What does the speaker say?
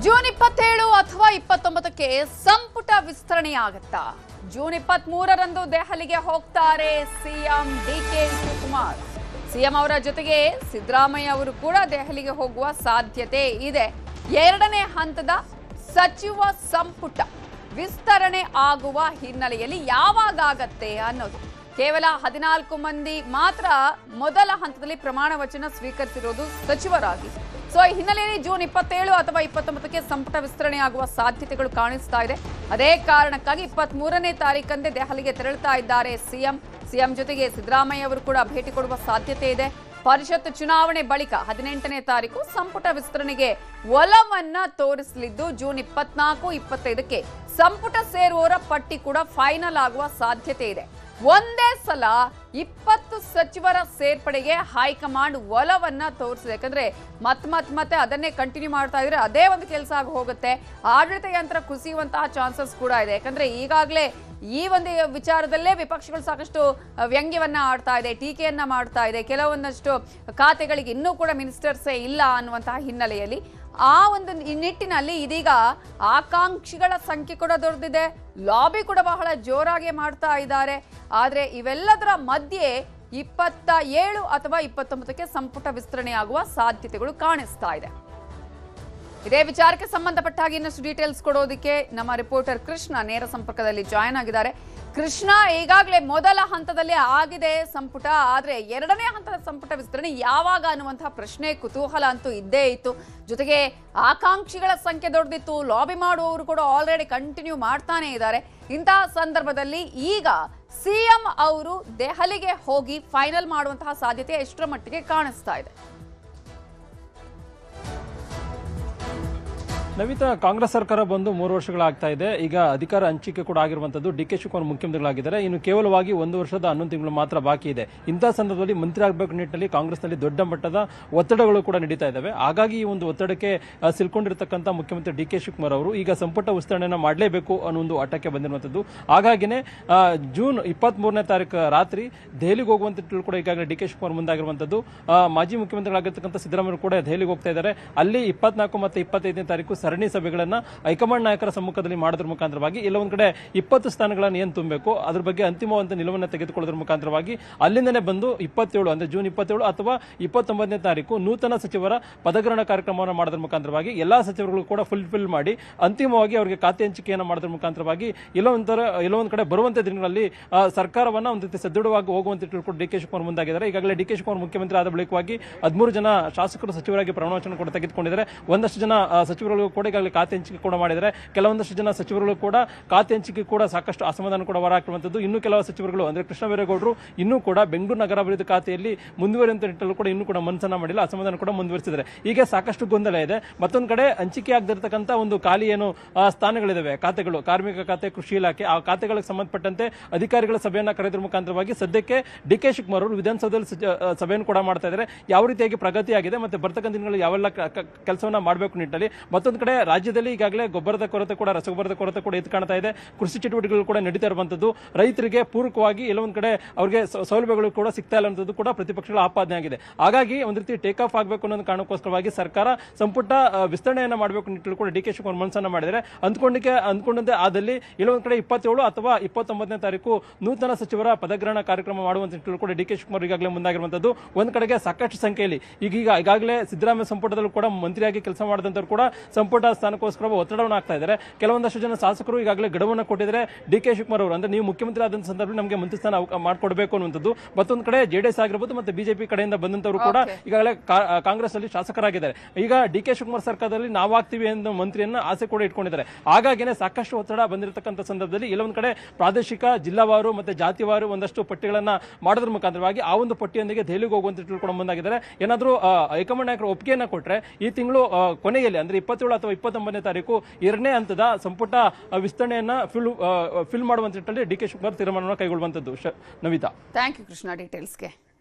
June 27 ಅಥವಾ 29ಕ್ಕೆ ಸಂಪುಟ ವಿಸ್ತರಣೆಯಾಗುತ್ತಾ? June 23ರಂದು ದೆಹಲಿಗೆ ಹೋಗ್ತಾರೆ ಸಿಎಂ ಡಿಕೆ ಶಿವಕುಮಾರ್. ಸಿಎಂ ಅವರ ಜೊತೆಗೆ ಸಿದ್ದರಾಮಯ್ಯ ಅವರು ಕೂಡ ದೆಹಲಿಗೆ ಹೋಗುವ ಸಾಧ್ಯತೆ ಇದೆ. ಎರಡನೇ ಹಂತದ ಸಚಿವ ಸಂಪುಟ ವಿಸ್ತರಣೆ ಆಗುವ ಹಿನ್ನೆಲೆಯಲ್ಲಿ ಯಾವಾಗ ಆಗತ್ತೆ ಅನ್ನೋದು, ಕೇವಲ 14 ಮಂದಿ ಮಾತ್ರ ಮೊದಲ ಹಂತದಲ್ಲಿ ಪ್ರಮಾಣ ವಚನ ಸ್ವೀಕರಿಸಿರೋದು ಸಚಿವರಾಗಿ. ಸೊ ಈ ಹಿನ್ನೆಲೆಯಲ್ಲಿ ಜೂನ್ 27 ಅಥವಾ 29ಕ್ಕೆ ಸಂಪುಟ ವಿಸ್ತರಣೆಯಾಗುವ ಸಾಧ್ಯತೆಗಳು ಕಾಣಿಸ್ತಾ ಇದೆ. ಅದೇ ಕಾರಣಕ್ಕಾಗಿ 23ನೇ ತಾರೀಕಂದೇ ದೆಹಲಿಗೆ ತೆರಳುತ್ತಾ ಇದ್ದಾರೆ ಸಿಎಂ ಜೊತೆಗೆ ಸಿದ್ದರಾಮಯ್ಯ ಅವರು ಕೂಡ ಭೇಟಿ ಕೊಡುವ ಸಾಧ್ಯತೆ ಇದೆ. ಪರಿಷತ್ ಚುನಾವಣೆ ಬಳಿಕ 18ನೇ ತಾರೀಕು ಸಂಪುಟ ವಿಸ್ತರಣೆಗೆ ಒಲವನ್ನ ತೋರಿಸಲಿದ್ದು, ಜೂನ್ 24, 25ಕ್ಕೆ ಸಂಪುಟ ಸೇರುವವರ ಪಟ್ಟಿ ಕೂಡ ಫೈನಲ್ ಆಗುವ ಸಾಧ್ಯತೆ ಇದೆ. ಒಂದೇ ಸಲ 20 ಸಚಿವರ ಸೇರ್ಪಡೆಗೆ ಹೈಕಮಾಂಡ್ ಒಲವನ್ನ ತೋರಿಸಿದೆ. ಯಾಕಂದ್ರೆ ಮತ್ತೆ ಅದನ್ನೇ ಕಂಟಿನ್ಯೂ ಮಾಡ್ತಾ ಇದ್ರೆ ಅದೇ ಒಂದು ಕೆಲಸ ಆಗಿ ಹೋಗುತ್ತೆ. ಆಡಳಿತ ಯಂತ್ರ ಕುಸಿಯುವಂತಹ ಚಾನ್ಸಸ್ ಕೂಡ ಇದೆ. ಯಾಕಂದ್ರೆ ಈಗಾಗಲೇ ಈ ಒಂದು ವಿಚಾರದಲ್ಲೇ ವಿಪಕ್ಷಗಳು ಸಾಕಷ್ಟು ವ್ಯಂಗ್ಯವನ್ನ ಆಡ್ತಾ ಇದೆ, ಟೀಕೆಯನ್ನ ಮಾಡ್ತಾ ಇದೆ. ಕೆಲವೊಂದಷ್ಟು ಖಾತೆಗಳಿಗೆ ಇನ್ನೂ ಕೂಡ ಮಿನಿಸ್ಟರ್ಸೇ ಇಲ್ಲ ಅನ್ನುವಂತಹ ಹಿನ್ನೆಲೆಯಲ್ಲಿ ಆ ಒಂದು ನಿಟ್ಟಿನಲ್ಲಿ ಇದೀಗ ಆಕಾಂಕ್ಷಿಗಳ ಸಂಖ್ಯೆ ಕೂಡ ದೊಡ್ಡದಿದೆ, ಲಾಬಿ ಕೂಡ ಬಹಳ ಜೋರಾಗಿ ಮಾಡ್ತಾ ಇದ್ದಾರೆ. ಆದ್ರೆ ಇವೆಲ್ಲದರ ಮಧ್ಯೆ 27 ಅಥವಾ 29ಕ್ಕೆ ಸಂಪುಟ ವಿಸ್ತರಣೆಯಾಗುವ ಸಾಧ್ಯತೆಗಳು ಕಾಣಿಸ್ತಾ ಇದೆ. ಇದೇ ವಿಚಾರಕ್ಕೆ ಸಂಬಂಧಪಟ್ಟ ಹಾಗೆ ಇನ್ನಷ್ಟು ಡೀಟೇಲ್ಸ್ ಕೊಡೋದಕ್ಕೆ ನಮ್ಮ ರಿಪೋರ್ಟರ್ ಕೃಷ್ಣ ನೇರ ಸಂಪರ್ಕದಲ್ಲಿ ಜಾಯ್ನ್ ಆಗಿದ್ದಾರೆ. ಕೃಷ್ಣ, ಈಗಾಗಲೇ ಮೊದಲ ಹಂತದಲ್ಲಿ ಆಗಿದೆ ಸಂಪುಟ, ಆದ್ರೆ ಎರಡನೇ ಹಂತದ ಸಂಪುಟ ವಿಸ್ತರಣೆ ಯಾವಾಗ ಅನ್ನುವಂತಹ ಪ್ರಶ್ನೆ, ಕುತೂಹಲ ಅಂತೂ ಇದ್ದೇ ಇತ್ತು. ಜೊತೆಗೆ ಆಕಾಂಕ್ಷಿಗಳ ಸಂಖ್ಯೆ ದೊಡ್ಡದಿತ್ತು, ಲಾಬಿ ಮಾಡುವವರು ಕೂಡ ಆಲ್ರೆಡಿ ಕಂಟಿನ್ಯೂ ಮಾಡ್ತಾನೆ ಇದ್ದಾರೆ. ಇಂತಹ ಸಂದರ್ಭದಲ್ಲಿ ಈಗ ಸಿಎಂ ಅವರು ದೆಹಲಿಗೆ ಹೋಗಿ ಫೈನಲ್ ಮಾಡುವಂತಹ ಸಾಧ್ಯತೆ ಎಷ್ಟರ ಮಟ್ಟಿಗೆ ಕಾಣಿಸ್ತಾ ಇದೆ? ನವಿತಾ, ಕಾಂಗ್ರೆಸ್ ಸರ್ಕಾರ ಬಂದು 3 ವರ್ಷಗಳಾಗ್ತಾ ಇದೆ. ಈಗ ಅಧಿಕಾರ ಹಂಚಿಕೆ ಕೂಡ ಆಗಿರುವಂತದ್ದು. ಡಿಕೆ ಶಿವಕುಮಾರ್ ಮುಖ್ಯಮಂತ್ರಿಗಳಾಗಿದ್ದಾರೆ. ಇನ್ನು ಕೇವಲವಾಗಿ 1 ವರ್ಷದ 11 ತಿಂಗಳು ಮಾತ್ರ ಬಾಕಿ ಇದೆ. ಇಂತಹ ಸಂದರ್ಭದಲ್ಲಿ ಮಂತ್ರಿ ಆಗಬೇಕು ನಿಟ್ಟಿನಲ್ಲಿ ಕಾಂಗ್ರೆಸ್ನಲ್ಲಿ ದೊಡ್ಡ ಮಟ್ಟದ ಒತ್ತಡಗಳು ಕೂಡ ನಡೀತಾ ಇದ್ದಾವೆ. ಹಾಗಾಗಿ ಈ ಒಂದು ಒತ್ತಡಕ್ಕೆ ಸಿಲ್ಕೊಂಡಿರತಕ್ಕಂಥ ಮುಖ್ಯಮಂತ್ರಿ ಡಿಕೆ ಶಿವಕುಮಾರ್ ಅವರು ಈಗ ಸಂಪುಟ ವಿಸ್ತರಣೆಯನ್ನು ಮಾಡಲೇಬೇಕು ಅನ್ನೋ ಒಂದು ಆಟಕ್ಕೆ ಬಂದಿರುವಂತದ್ದು. ಹಾಗಾಗಿನೇ ಜೂನ್ 23ನೇ ತಾರೀಕು ರಾತ್ರಿ ದೆಹಲಿಗೆ ಹೋಗುವಂತ ಕೂಡ ಈಗಾಗಲೇ ಡಿಕೆ ಶಿವಕುಮಾರ್ ಮುಂದಾಗಿರುವಂತದ್ದು. ಮಾಜಿ ಮುಖ್ಯಮಂತ್ರಿಗಳಾಗಿರ್ತಕ್ಕಂಥ ಸಿದ್ದರಾಮಯ್ಯ ಕೂಡ ದೆಹಲಿಗೆ ಹೋಗ್ತಾ ಇದ್ದಾರೆ. ಅಲ್ಲಿ 24 ಮತ್ತು 25ನೇ ತಾರೀಕು ಸರಣಿ ಸಭೆಗಳನ್ನ ಹೈಕಮಾಂಡ್ ನಾಯಕರ ಸಮ್ಮುಖದಲ್ಲಿ ಮಾಡೋದ್ರ ಮುಖಾಂತರವಾಗಿ ಎಲ್ಲೊಂದು ಕಡೆ 20 ಸ್ಥಾನಗಳನ್ನು ಏನು ತುಂಬಬೇಕು ಅದ್ರ ಬಗ್ಗೆ ಅಂತಿಮವಾದ ನಿಲುವನ್ನು ತೆಗೆದುಕೊಳ್ಳೋದ್ರ ಮುಖಾಂತರವಾಗಿ ಅಲ್ಲಿಂದನೇ ಬಂದು 27 ಅಂದ್ರೆ ಜೂನ್ 27 ಅಥವಾ 29ನೇ ತಾರೀಕು ನೂತನ ಸಚಿವರ ಪದಗ್ರಹಣ ಕಾರ್ಯಕ್ರಮವನ್ನು ಮಾಡೋದ್ರ ಮುಖಾಂತರವಾಗಿ ಎಲ್ಲಾ ಸಚಿವರುಗಳು ಕೂಡ ಫುಲ್ಫಿಲ್ ಮಾಡಿ ಅಂತಿಮವಾಗಿ ಅವರಿಗೆ ಖಾತೆ ಹಂಚಿಕೆಯನ್ನು ಮಾಡೋದ್ರ ಮುಖಾಂತರವಾಗಿ ಎಲ್ಲೊಂದು ಕಡೆ ಬರುವಂತ ದಿನಗಳಲ್ಲಿ ಸರ್ಕಾರವನ್ನ ಒಂದು ರೀತಿ ಸದೃಢವಾಗಿ ಹೋಗುವಂತೆ ಕೂಡ ಡಿ ಕೆ ಶಿವಕುಮಾರ್ ಮುಂದಾಗಿದ್ದಾರೆ. ಈಗಾಗಲೇ ಡಿ ಕೆ ಶಿವಕುಮಾರ್ ಮುಖ್ಯಮಂತ್ರಿ ಆದ ಬಳಿಕವಾಗಿ 13 ಜನ ಶಾಸಕರು ಸಚಿವರಾಗಿ ಪ್ರಮಾಣವಚನ ಕೂಡ ತೆಗೆದುಕೊಂಡಿದ್ದಾರೆ. ಒಂದಷ್ಟು ಜನ ಸಚಿವರುಗಳು ಕೂಡ ಈಗಾಗಲೇ ಖಾತೆ ಹಂಚಿಕೆ ಕೂಡ ಮಾಡಿದ್ದಾರೆ. ಕೆಲವೊಂದಷ್ಟು ಜನ ಸಚಿವರುಗಳು ಕೂಡ ಖಾತೆ ಹಂಚಿಕೆ ಕೂಡ ಸಾಕಷ್ಟು ಅಸಮಾಧಾನ ಕೂಡ ಹೊರಹಾಕಿರುವಂತದ್ದು. ಇನ್ನು ಕೆಲವು ಸಚಿವರುಗಳು ಅಂದ್ರೆ ಕೃಷ್ಣ ಬೈರೇಗೌಡರು ಇನ್ನೂ ಕೂಡ ಬೆಂಗಳೂರು ನಗರಾಭಿವೃದ್ಧಿ ಖಾತೆಯಲ್ಲಿ ಮುಂದುವರಿಯುವಂತ ನಿಟ್ಟಲ್ಲೂ ಕೂಡ ಇನ್ನೂ ಕೂಡ ಮನಸ್ಸನ್ನ ಮಾಡಿಲ್ಲ, ಅಸಮಾಧಾನ ಕೂಡ ಮುಂದುವರಿಸಿದ್ದಾರೆ. ಹೀಗೆ ಸಾಕಷ್ಟು ಗೊಂದಲ ಇದೆ. ಮತ್ತೊಂದು ಕಡೆ ಹಂಚಿಕೆ ಆಗದಿರತಕ್ಕಂಥ ಒಂದು ಖಾಲಿ ಏನು ಸ್ಥಾನಗಳಿದಾವೆ, ಖಾತೆಗಳು, ಕಾರ್ಮಿಕ ಖಾತೆ, ಕೃಷಿ ಇಲಾಖೆ, ಆ ಖಾತೆಗಳಿಗೆ ಸಂಬಂಧಪಟ್ಟಂತೆ ಅಧಿಕಾರಿಗಳ ಸಭೆಯನ್ನ ಕರೆಯೋದ್ರ ಮುಖಾಂತರವಾಗಿ ಸದ್ಯಕ್ಕೆ ಡಿ ಕೆ ಶಿವಕುಮಾರ್ ಅವರು ವಿಧಾನಸೌಧದಲ್ಲಿ ಸಭೆಯನ್ನು ಕೂಡ ಮಾಡ್ತಾ ಇದ್ದಾರೆ. ಯಾವ ರೀತಿಯಾಗಿ ಪ್ರಗತಿ ಆಗಿದೆ ಮತ್ತೆ ಬರ್ತಕ್ಕಂಥ ದಿನಗಳು ಯಾವೆಲ್ಲ ಕೆಲಸವನ್ನ ಮಾಡಬೇಕು ನಿಟ್ಟಲ್ಲಿ. ಮತ್ತೊಂದು ಕಡೆ ರಾಜ್ಯದಲ್ಲಿ ಈಗಾಗಲೇ ಗೊಬ್ಬರದ ಕೊರತೆ ಕೂಡ, ರಸಗೊಬ್ಬರದ ಕೊರತೆ ಕೂಡ ಎದ್ದು ಕಾಣ್ತಾ ಇದೆ. ಕೃಷಿ ಚಟುವಟಿಕೆಗಳು ಕೂಡ ನಡೀತಾ ಇರುವಂತದ್ದು. ರೈತರಿಗೆ ಪೂರಕವಾಗಿ ಎಲ್ಲೊಂದು ಕಡೆ ಅವರಿಗೆ ಸೌಲಭ್ಯಗಳು ಕೂಡ ಸಿಗ್ತಾ ಇಲ್ಲ ಅನ್ನೋದು ಕೂಡ ಪ್ರತಿಪಕ್ಷಗಳ ಆಪಾದನೆ ಆಗಿದೆ. ಹಾಗಾಗಿ ಒಂದು ರೀತಿ ಟೇಕ್ ಆಫ್ ಆಗಬೇಕು ಅನ್ನೋ ಕಾರಣಕ್ಕೋಸ್ಕರವಾಗಿ ಸರ್ಕಾರ ಸಂಪುಟ ವಿಸ್ತರಣೆಯನ್ನ ಮಾಡಬೇಕು ನಿಟ್ಟಲ್ಲಿ ಕೂಡ ಡಿ ಕೆ ಶಿವಕುಮಾರ್ ಮನಸ್ಸನ್ನ ಮಾಡಿದರೆ. ಅಂದ್ಕೊಂಡಂತೆ ಆದಲ್ಲಿ ಎಲ್ಲೊಂದು ಕಡೆ 27 ಅಥವಾ 29ನೇ ತಾರೀಕು ನೂತನ ಸಚಿವರ ಪದಗ್ರಹಣ ಕಾರ್ಯಕ್ರಮ ಮಾಡುವಂತ ನಿಟ್ಟಲ್ಲಿ ಕೂಡ ಡಿ ಕೆ ಶಿವಕುಮಾರ್ ಈಗಾಗಲೇ ಮುಂದಾಗಿರುವಂತದ್ದು. ಒಂದ್ ಕಡೆಗೆ ಸಾಕಷ್ಟು ಸಂಖ್ಯೆಯಲ್ಲಿ ಈಗಾಗಲೇ ಸಿದ್ದರಾಮಯ್ಯ ಸಂಪುಟದಲ್ಲೂ ಕೂಡ ಮಂತ್ರಿಯಾಗಿ ಕೆಲಸ ಮಾಡಿದಂತವ್ರು ಕೂಡ ಸಂಪುಟ ಸ್ಥಾನಕ್ಕೋಸ್ಕರ ಒತ್ತಡವನ್ನು ಆಗ್ತಾ ಇದ್ದಾರೆ. ಕೆಲವೊಂದಷ್ಟು ಜನ ಶಾಸಕರು ಈಗಾಗಲೇ ಗಡುವನ್ನು ಕೊಟ್ಟಿದ್ದಾರೆ ಡಿ ಕೆ ಶಿವಕುಮಾರ್ ಅವರು. ಅಂದ್ರೆ ನೀವು ಮುಖ್ಯಮಂತ್ರಿ ಆದಂತ ಸಂದರ್ಭದಲ್ಲಿ ನಮಗೆ ಮಂತ್ರಿ ಸ್ಥಾನ ಮಾಡಿಕೊಡ್ಬೇಕು ಅನ್ನುವಂಥದ್ದು. ಮತ್ತೊಂದು ಕಡೆ ಜೆಡಿಎಸ್ ಆಗಿರ್ಬೋದು ಮತ್ತೆ ಬಿಜೆಪಿ ಕಡೆಯಿಂದ ಬಂದಂತವರು ಕೂಡ ಈಗಾಗಲೇ ಕಾಂಗ್ರೆಸ್ ಅಲ್ಲಿ ಶಾಸಕರಾಗಿದ್ದಾರೆ. ಈಗ ಡಿ ಕೆ ಶಿವಕುಮಾರ್ ಸರ್ಕಾರದಲ್ಲಿ ನಾವಾಗ್ತೀವಿ ಅನ್ನೋ ಮಂತ್ರಿಯನ್ನ ಆಸೆ ಕೂಡ ಇಟ್ಕೊಂಡಿದ್ದಾರೆ. ಹಾಗಾಗಿನೇ ಸಾಕಷ್ಟು ಒತ್ತಡ ಬಂದಿರತಕ್ಕಂಥ ಸಂದರ್ಭದಲ್ಲಿ ಎಲ್ಲೊಂದು ಕಡೆ ಪ್ರಾದೇಶಿಕ, ಜಿಲ್ಲಾವಾರು ಮತ್ತೆ ಜಾತಿವಾರು ಒಂದಷ್ಟು ಪಟ್ಟಿಗಳನ್ನ ಮಾಡೋದ್ರ ಮುಖಾಂತರವಾಗಿ ಆ ಒಂದು ಪಟ್ಟಿಯೊಂದಿಗೆ ದೆಹಲಿಗೆ ಹೋಗುವಂತ ತಿಳ್ಕೊಂಡು ಬಂದಾಗಿದ್ದಾರೆ. ಏನಾದರೂ ಹೈಕಮಾಂಡ್ ನಾಯಕರು ಒಪ್ಪಿಗೆಯನ್ನ ಕೊಟ್ರೆ ಈ ತಿಂಗಳು ಕೊನೆಯಲ್ಲಿ ಅಂದ್ರೆ 27 ಅಥವಾ 29ನೇ ತಾರೀಕು ಎರಡನೇ ಹಂತದ ಸಂಪುಟ ವಿಸ್ತರಣೆಯನ್ನ ಫಿಲ್ ಮಾಡುವಂತ ನಿಟ್ಟಿನಲ್ಲಿ ಡಿ ಕೆ ಶಿವಕುಮಾರ್ ತೀರ್ಮಾನವನ್ನು ಕೈಗೊಳ್ಳುವಂತದ್ದು. Navitha, thank you Krishna ಡೀಟೇಲ್ಸ್ಗೆ.